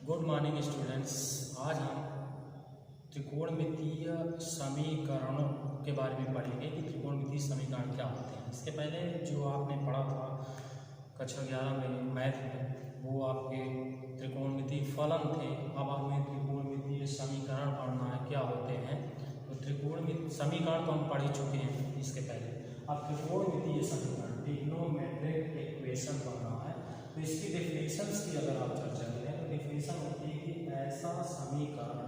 Good morning students. आज हम त्रिकोणमितीय समीकरणों के बारे में पढ़ेंगे कि त्रिकोणमितीय समीकरण क्या होते हैं। इसके पहले जो आपने पढ़ा था कक्षा 11 में मैथ में, वो आपके त्रिकोणमितीय फलन थे। अब हमें त्रिकोणमितीय समीकरण पढ़ना है, क्या होते हैं। तो त्रिकोणमितीय समीकरण तो हम पढ़ ही चुके हैं इसके पहले। अब त्रिकोणमितीय समीकरण ट्रिग्नोमेट्रिक इक्वेशन पढ़ना है, तो इसकी डेफिनेशंस की अगर आप चर्चा करें तो डेफिनेशन होती है कि ऐसा समीकरण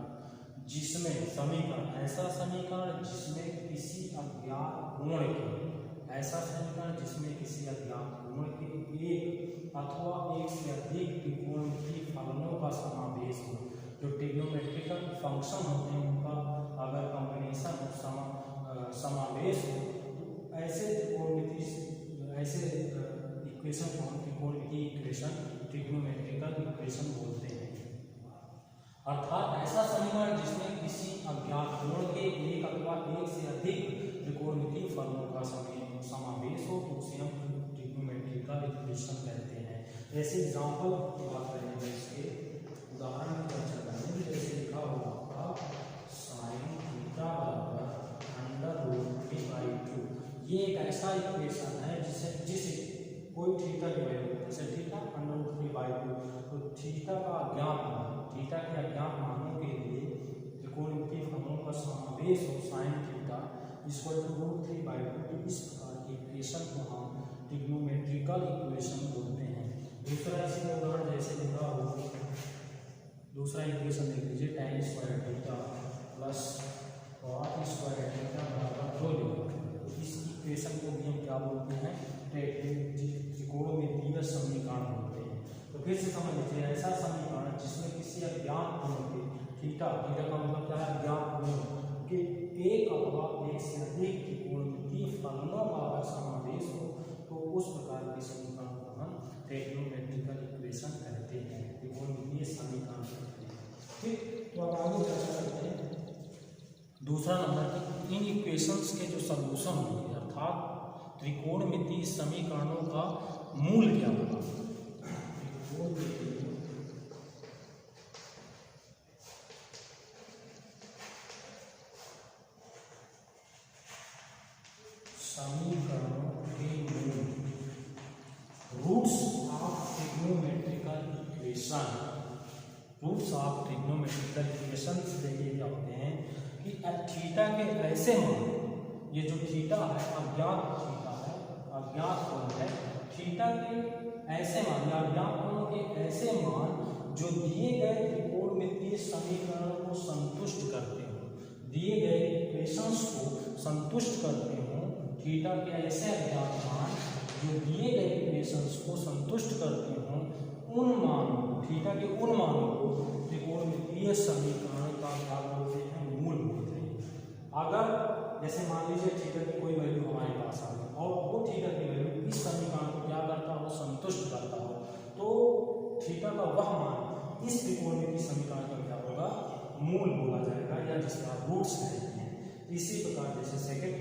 जिसमें किसी अज्ञात गुण के एक अथवा एक से अधिक त्रिकोणमितीय फलनों का समावेश हो। जो ट्रिग्नोमेट्रिकल फंक्शन होते हैं उनका अगर कॉम्बिनेशन समावेश हो तो ऐसे इक्वेशन को हम त्रिकोणमितीय इक्वेशन, ट्रिग्नोमेट्रिकल इक्वेशन बोलते हैं। अर्थात ऐसा समीकरण जिसमें किसी अज्ञात गुण के एक अथवा एक से अधिक त्रिकोणमितीय फलनों का समावेश हो तो उसे हम ट्रिग्नोमेट्रिकल इक्वेशन कहते हैं। ऐसे एग्जांपल की बात करेंगे, इसके उदाहरण की चर्चा करेंगे। जैसे लिखा हुआ आपका sin थीटा बराबर √3/2। ये एक ऐसा इक्वेशन है जिसे कोई थीटा की वैल्यू, जैसे थीटा √3/2, तो थीटा का अज्ञात मान, थीटा के अज्ञात मानों के लिए त्रिकोणमितीय फलनों का समावेश हो sin थीटा √3/2। तो इस प्रकार की इक्वेशन को हम ट्रिग्नोमेट्रिकल इक्वेशन बोलते हैं। दूसरा इसी का उदाहरण जैसे लिखा हो, दूसरा इक्वेशन देख लीजिए, tan square theta plus cot square theta बराबर 2। इस इक्वेशन को भी हम क्या बोलते हैं, त्रिकोणमितीय समीकरण बोलते हैं। तो फिर से समझ लीजिए, ऐसा समीकरण जिसमें किसी अज्ञात गुण के थीटा का मतलब क्या है, अज्ञात गुण के एक अथवा एक से अधिक त्रिकोणमितीय फलनों का अगर समावेश हो तो उस प्रकार के समीकरण को हम ट्रिग्नोमेट्रिकल इक्वेशन कहते हैं, त्रिकोणमितीय समीकरण कहते हैं। ठीक, तो अब आगे चर्चा करते हैं दूसरा नंबर, इन इक्वेशंस के जो सॉल्यूशन होंगे, अर्थात त्रिकोणमितीय समीकरणों का मूल क्या होगा। समीकरणों के मूल, रूट्स ऑफ ट्रिग्नोमेट्रिकल इक्वेशन देखिए क्या होते हैं कि थीटा के ऐसे मान, ये जो थीटा है अज्ञात कोण है, थीटा के ऐसे मान या अज्ञात कोण के ऐसे मान जो दिए गए त्रिकोणमितीय समीकरण को संतुष्ट करते हो, दिए गए इक्वेशंस को संतुष्ट करते हो। थीटा के ऐसे अज्ञात मान जो दिए गए इक्वेशंस को संतुष्ट करते हो, उन मानों, थीटा के उन मानों को त्रिकोणमितीय समीकरण का क्या बोलते हैं, मूल बोलते हैं। अगर जैसे मान लीजिए थीटा की कोई वैल्यू हमारे पास आ गई और वो थीटा की वैल्यू इस समीकरण को क्या करता हो, संतुष्ट करता हो, तो थीटा का वह मान इस त्रिकोणमितीय समीकरण का क्या होगा, मूल बोला जाएगा, या जिसका रूट्स कहते हैं। इसी प्रकार जैसे सेकंड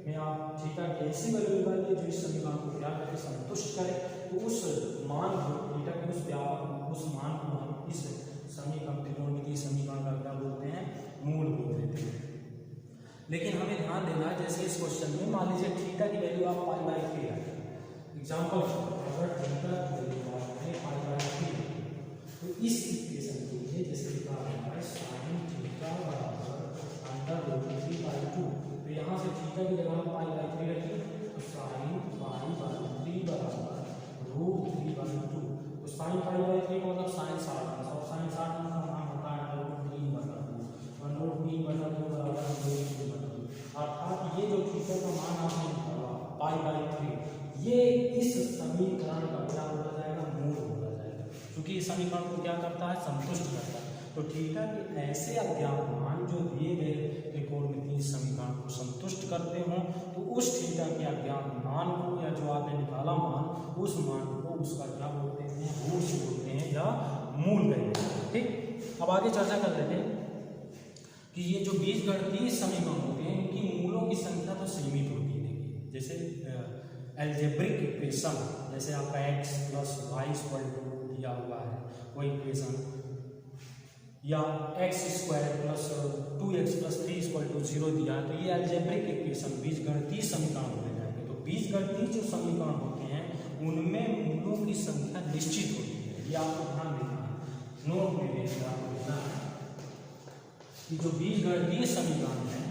में आप थीटा की ऐसी वैल्यू निकालिए जो इस समीकरण को क्या करे, संतुष्ट करे, तो उस मान को, थीटा के उस मान को हम इस समीकरण, त्रिकोणमितीय समीकरण का क्या बोलते हैं, मूल बोल देते हैं। लेकिन हमें ध्यान देना है, जैसे इस क्वेश्चन में मान लीजिए थीटा की वैल्यू आप π/3 रखें, एग्जांपल अगर थीटा की वैल्यू आप π/3, तो इस इक्वेशन के लिए जैसे लिखा है sin थीटा बराबर √3/2, तो यहाँ से थीटा की जगह हम π/3 रखें, तो sin π/3 बराबर √3/2। तो sin π/3 का मतलब sin 60 और sin 60 का मान होता है √3/2 बराबर 2। अर्थात ये जो थीटा का मान आपने निकाला π/3, ये इस समीकरण का क्या बोला जाएगा, मूल बोला जाएगा, क्योंकि इस समीकरण को क्या करता है, संतुष्ट करता है। तो थीटा के ऐसे अज्ञात मान जो दिए गए त्रिकोणमितीय समीकरण को संतुष्ट करते हो, तो उस थीटा के अज्ञात मान को, या जो आपने निकाला मान, उस मान को उसका क्या बोलते हैं, रूट्स बोलते हैं या मूल कहते हैं। ठीक, अब आगे चर्चा कर लेते हैं कि ये जो बीजगणितीय समीकरण होते हैं इनकी मूलों की संख्या तो सीमित होती है। देखिए जैसे एल्जेब्रिक इक्वेशन, जैसे आपका x + y = दिया हुआ है, वो इक्वेशन या x square plus 2x plus 3 equal to 0 दिया है, तो ये अलजेब्रिक इक्वेशन बीजगणितीय समीकरण हो जाएंगे। तो बीजगणितीय जो समीकरण होते हैं उनमें मूलों की संख्या निश्चित होती है। ये आपको ध्यान देना है, नोट में देखिए आपको लिखना है कि जो बीजगणितीय समीकरण है,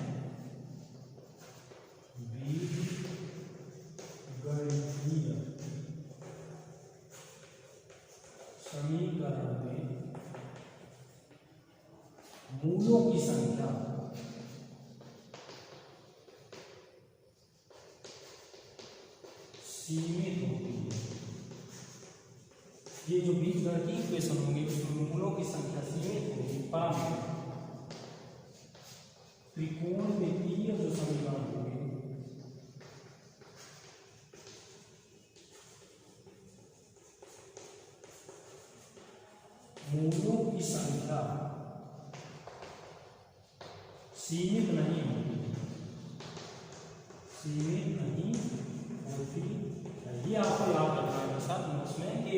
बीजगणितीय समीकरण में मूलों की संख्या सीमित होती है। ये जो बीजगणितीय इक्वेशन होंगे उसमें मूलों की संख्या सीमित होगी, परंतु त्रिकोणमितीय जो समीकरण होंगे मूलों की संख्या सीमित नहीं होती, सीमित नहीं होती। ये आपको याद रखना है सर उसमें कि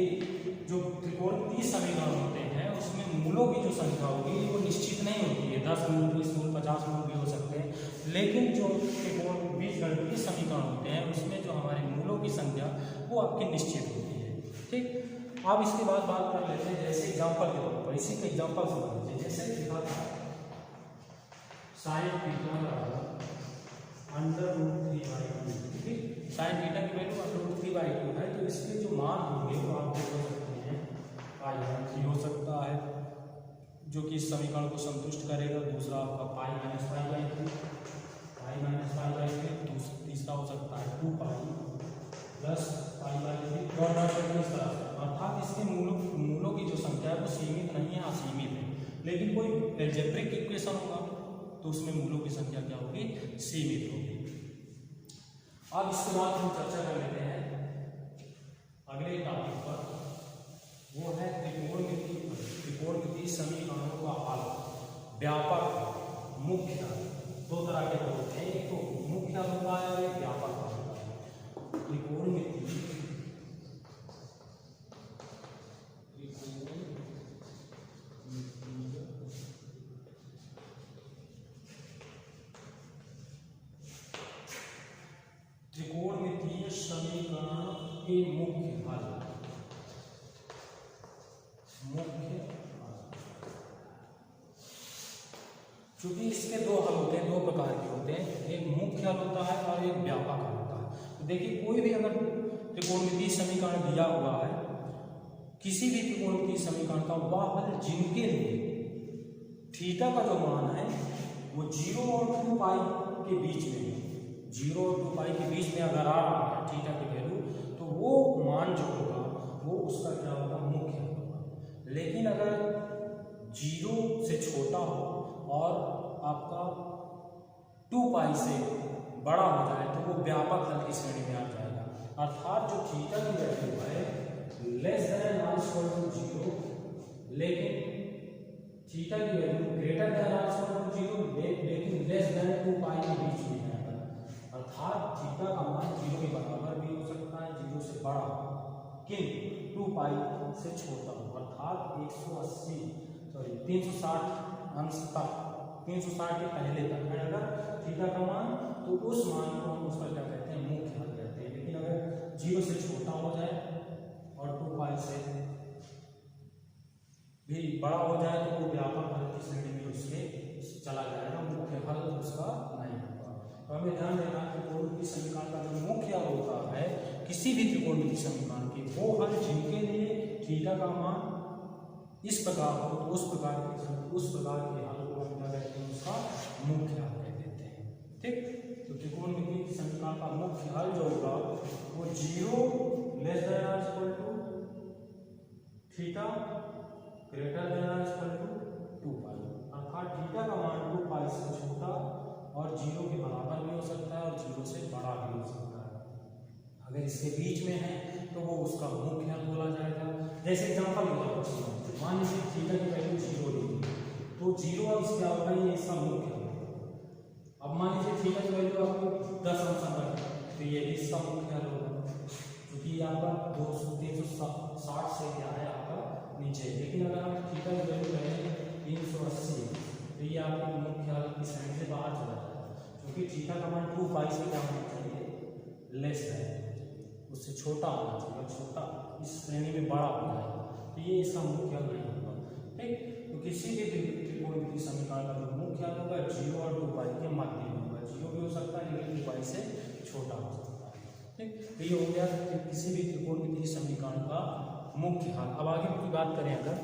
जो त्रिकोणमितीय समीकरण होते हैं उसमें मूलों की जो संख्या होगी वो निश्चित नहीं होती है। 10 मूल, 20 मूल, 50 मूल भी हो सकते हैं, लेकिन जो त्रिकोण बीजगणितीय समीकरण होते हैं उसमें जो हमारे मूलों की संख्या वो आपकी निश्चित होती है। ठीक, अब इसके बाद बात कर लेते हैं जैसे एग्जाम्पल के तौर पर, इसी का एग्जाम्पल समझ लीजिए। जैसे लिखा था साइन थीटा √3/2, ठीक है। साइन थीटा की वैल्यू √3/2 है, तो इसके जो मान होंगे वो आप देख सकते हैं π/3 हो सकता है जो कि इस समीकरण को संतुष्ट करेगा। दूसरा आपका π-π/3, तीसरा हो सकता है 2π + π/3 अर्थात इसके मूलों की जो संख्या है वो सीमित नहीं है, असीमित है। लेकिन कोई अलजेब्रिक इक्वेशन होगा तो उसमें मूलों की संख्या क्या होगी, सीमित होगी। अब इसके बाद हम चर्चा कर लेते हैं अगले टॉपिक पर, वो है त्रिकोणमितीय समीकरणों का हल। व्यापक मुख्य दो तरह के होते हैं, एक तो मुख्य होता है और एक व्यापक होता है। त्रिकोणमितीय समीकरण के मुख्य हल, चूंकि इसके दो हल होते हैं, दो प्रकार के होते हैं, एक मुख्य हल होता है और एक व्यापक हल होता है। तो देखिए कोई भी अगर त्रिकोणमितीय समीकरण दिया हुआ है, किसी भी त्रिकोणमितीय समीकरण का वह हल जिनके लिए थीटा का जो मान है वो 0 और 2π के बीच में है, 0 और 2π के बीच में अगर आ रहा है थीटा की वैल्यू, तो वो मान जो होगा वो उसका क्या होगा, मुख्य होगा। लेकिन अगर 0 से छोटा हो और आपका 2π से बड़ा हो जाए तो वो व्यापक हल की श्रेणी में आ जाएगा। अर्थात जो थीटा की वैल्यू है <0, लेकिन थीटा की वैल्यू <0 लेकिन <2π के बीच में है। अर्थात थीटा का मान 0 के बराबर भी हो सकता है, 0 से बड़ा, किंतु 2π से छोटा हो। अर्थात 360 अंश तक, 360 के पहले तक है अगर थीटा का मान, तो उस मान को हम उसका क्या कहते हैं, मुख्य हल कहते हैं। लेकिन अगर 0 से छोटा हो जाए और 2π से भी बड़ा हो जाए तो वो व्यापक हल की श्रेणी में उसके चला जाएगा, मुख्य हल उसका नहीं होगा। तो हमें ध्यान देना कि त्रिकोणमितीय समीकरण का जो मुख्य हल होता है किसी भी त्रिकोणमितीय समीकरण की, वो हल जिनके लिए थीटा का मान इस प्रकार हो तो उस प्रकार के हल को हम क्या कहते हैं, उसका मुख्य हल कह देते हैं। ठीक, तो त्रिकोणमितीय समीकरण का मुख्य हल जो होगा वो 0 < theta greater than or equal to 2π। अर्थात थीटा का मान 2π से छोटा और 0 के बराबर भी हो सकता है और 0 से बड़ा भी हो सकता है। अगर इसके बीच में है तो वो उसका मुख्य हल बोला जाएगा। जैसे एग्जांपल के तौर पर मान लीजिए थीटा की वैल्यू 0 दी, तो 0 अब क्या होगा, ये इसका मुख्य हल। अब मान लीजिए थीटा की वैल्यू आपको 10 अंश है, तो ये भी इसका मुख्य हल होगा, क्योंकि आपका 360 से क्या है आपका नीचे। लेकिन अगर हम थीटा की वैल्यू कहें 380, तो ये आपके मुख्य हल की साइड से बाहर चला जाएगा, क्योंकि थीटा का मान 2 पाई से क्या होना चाहिए, लेस है, उससे छोटा होना चाहिए, छोटा इस श्रेणी में बड़ा हो जाएगा, तो ये इसका मुख्य हल नहीं होगा। ठीक, तो किसी भी त्रिकोणमितीय समीकरण का जो मुख्य हल होगा 0 और 2 पाई के मध्य में होगा, 0 भी हो सकता है लेकिन 2 पाई से छोटा हो सकता है। ठीक, तो ये हो गया किसी भी त्रिकोणमितीय समीकरण का मुख्य हल। अब आगे की बात करें, अगर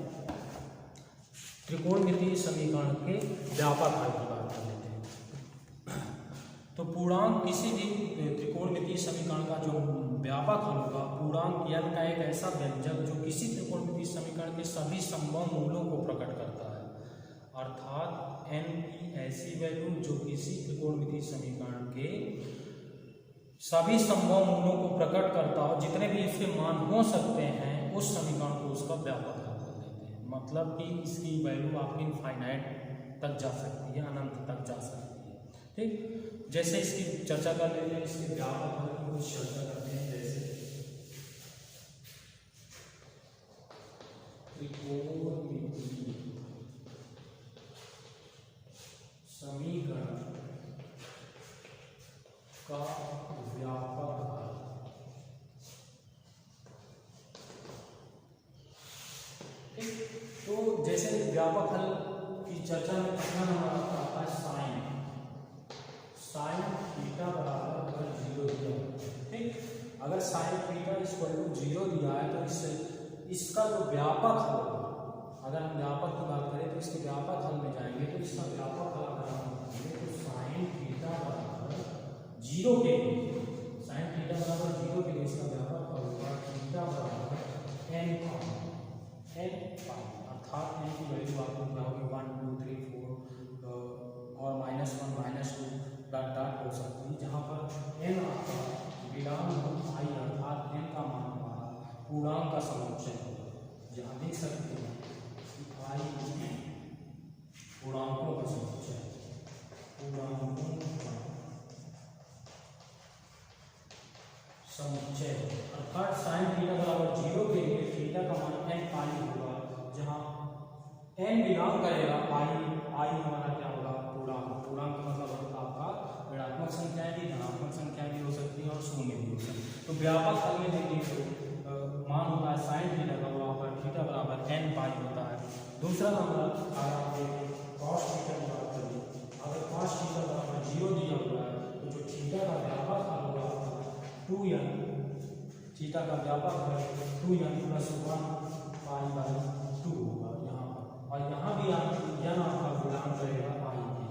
त्रिकोणमितीय समीकरण के व्यापक हल की बात कर लेते हैं, तो पूर्णांक किसी भी त्रिकोणमितीय समीकरण का जो व्यापक हल होगा, पूर्णांक n का एक ऐसा व्यंजक जो किसी त्रिकोणमितीय समीकरण के सभी संभव मूलों को प्रकट करता है, अर्थात n की ऐसी वैल्यू जो किसी त्रिकोणमितीय समीकरण के सभी संभव मूलों को प्रकट करता हो, जितने भी इसके मान हो सकते हैं उस समीकरण को उसका व्यापक हल कर देते हैं। मतलब कि इसकी वैल्यू आपकी इनफाइनाइट तक जा सकती है, अनंत तक जा सकती है। ठीक, जैसे इसकी चर्चा कर लेते हैं, इसके व्यापक हल की कुछ चर्चा करते हैं। जैसे त्रिकोणमितीय समीकरण का व्यापक हल। ठीक, तो जैसे व्यापक हल की चर्चा में पहला नंबर आता है साइन थीटा बराबर अगर 0 दिया। ठीक, अगर साइन थीटा इक्वल टू 0 दिया है तो इसका जो व्यापक हल होगा, अगर हम व्यापक की बात करें तो इसके व्यापक हल में जाएंगे, तो इसका व्यापक हल अगर हम बताएंगे तो साइन थीटा बराबर 0 के लिए, साइन थीटा बराबर 0 के लिए इसका व्यापक हल होगा थीटा बराबर n पाई, अर्थात n की वैल्यू आपको क्या होगी 1 2 3 4 और -1 -2 डॉट डॉट हो सकती है, जहाँ पर n आपका विराम i अर्थात n का मान हमारा पूर्णांक का समुच्चय होगा। जहाँ देख सकते हैं i पूर्णांकों का समुच्चय, अर्थात साइन थीटा बराबर 0 के लिए थीटा का मान n पाई होगा, जहाँ n बिलोंग करेगा आई हमारा क्या होगा पूर्णांक का मतलब आपका ऋणात्मक संख्या भी, धनात्मक संख्या भी हो सकती है और शून्य भी हो सकती है। तो व्यापक हल में देखिए तो मान होता है साइन थीटा का बराबर थीटा बराबर n पाई होता है। दूसरा नंबर अगर आप कॉस थीटा की बात करें, अगर कॉस थीटा बराबर 0 दिया हुआ है तो जो थीटा का व्यापक हल होगा 2n, थीटा का व्यापक है 2n + 1 पाई बाई 2 होगा यहाँ पर, और यहाँ भी आप n आपका गुणांक करेगा पाई के।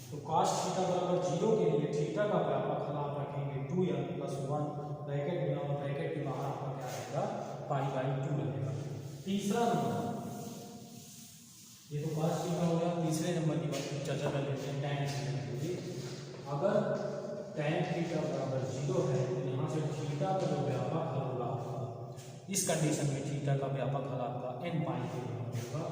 तो cos थीटा बराबर 0 के लिए थीटा का व्यापक हल आप रखेंगे 2n + 1 ब्रैकेट में, और ब्रैकेट के बाहर आपका क्या रहेगा पाई बाई 2 रहेगा। तीसरा नंबर, ये तो cos थीटा हो गया। तीसरे नंबर की बात चर्चा कर लेते हैं tan थीटा की। अगर tan थीटा बराबर 0 है तो यहाँ से थीटा का जो व्यापक हल होगा आपका, इस कंडीशन में थीटा का व्यापक हल आपका n पाई के होगा,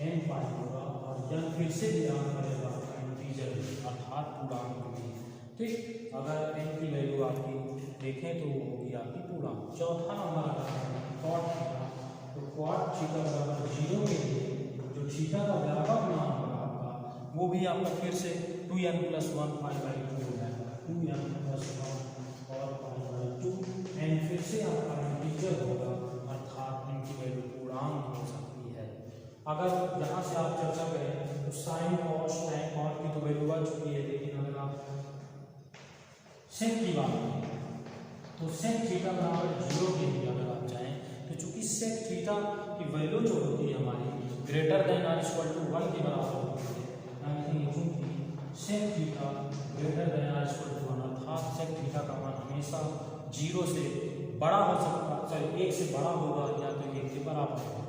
n पाई होगा, और n फिर से ध्यान करेगा इंटीजर अर्थात पूर्णांक में। ठीक, अगर n की वैल्यू आपकी देखें तो वो होगी आपकी पूर्णांक। चौथा नंबर आता है cot थीटा, तो cot थीटा बराबर 0 के लिए जो थीटा का व्यापक मान होगा आपका, वो भी आपका फिर से 2n + 1 पाई बाई 2 हो जाएगा, 2n + 1 और पाई बाई 2, n फिर से आपका इंटीजर होगा, अर्थात n की वैल्यू पूर्णांक हो सकती है। अगर यहाँ से आप चर्चा करें तो साइन कॉस tan कॉट की तो वैल्यू आ चुकी है, लेकिन अगर आप सेक की बात करें तो सेक थीटा बराबर 0 के लिए अगर आप चाहें तो चूंकि सेक थीटा की वैल्यू जो होती है हमारी greater than or equal to 1 के बराबर होती है, यानी चूंकि sec theta greater than or equal to 1 अर्थात सेक थीटा का मान हमेशा 0 से बड़ा हो सकता है, सॉरी 1 से बड़ा होगा या तो 1 के बराबर होगा,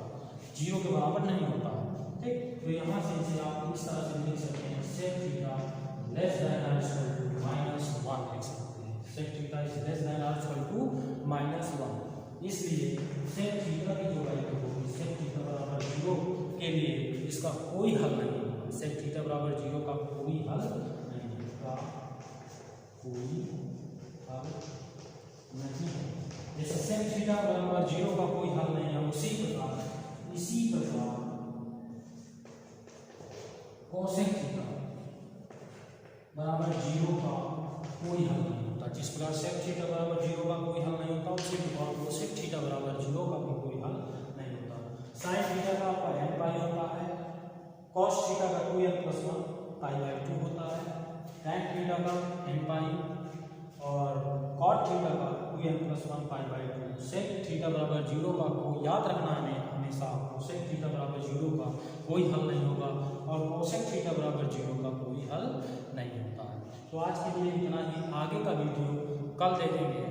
0 के बराबर नहीं होता है। ठीक, तो यहाँ से इसे आप इस तरह से लिख सकते हैं sec theta less than or equal to -1 लिख सकते हैं, sec theta is less than or equal to -1। इसलिए सेक थीटा की जो वैल्यू होगी सेक थीटा बराबर 0 के लिए इसका कोई हल नहीं होगा, सेक थीटा बराबर 0 का कोई हल नहीं होगा, कोई हल नहीं है। जैसे सेक थीटा बराबर 0 का कोई हल नहीं है, इसी प्रकार कोसेक थीटा बराबर 0 का कोई हल नहीं होता। जिस प्रकार सेक थीटा बराबर 0 का कोई हल नहीं होता, उसी प्रकार कोसेक थीटा बराबर 0 का भी कोई हल नहीं होता। साइन थीटा का आपका n पाई होता है, कॉस थीटा का 2n+1 पाई/2 होता है, टैन थीटा का n पाई और कॉट थीटा का 2n+1 पाई/2। सेक थीटा बराबर 0 का को याद रखना है हमेशा, कोसेक थीटा बराबर 0 का कोई हल नहीं होगा और कोसेक थीटा बराबर 0 का कोई हल नहीं होता है। तो आज के लिए इतना ही, आगे का वीडियो कल देखेंगे।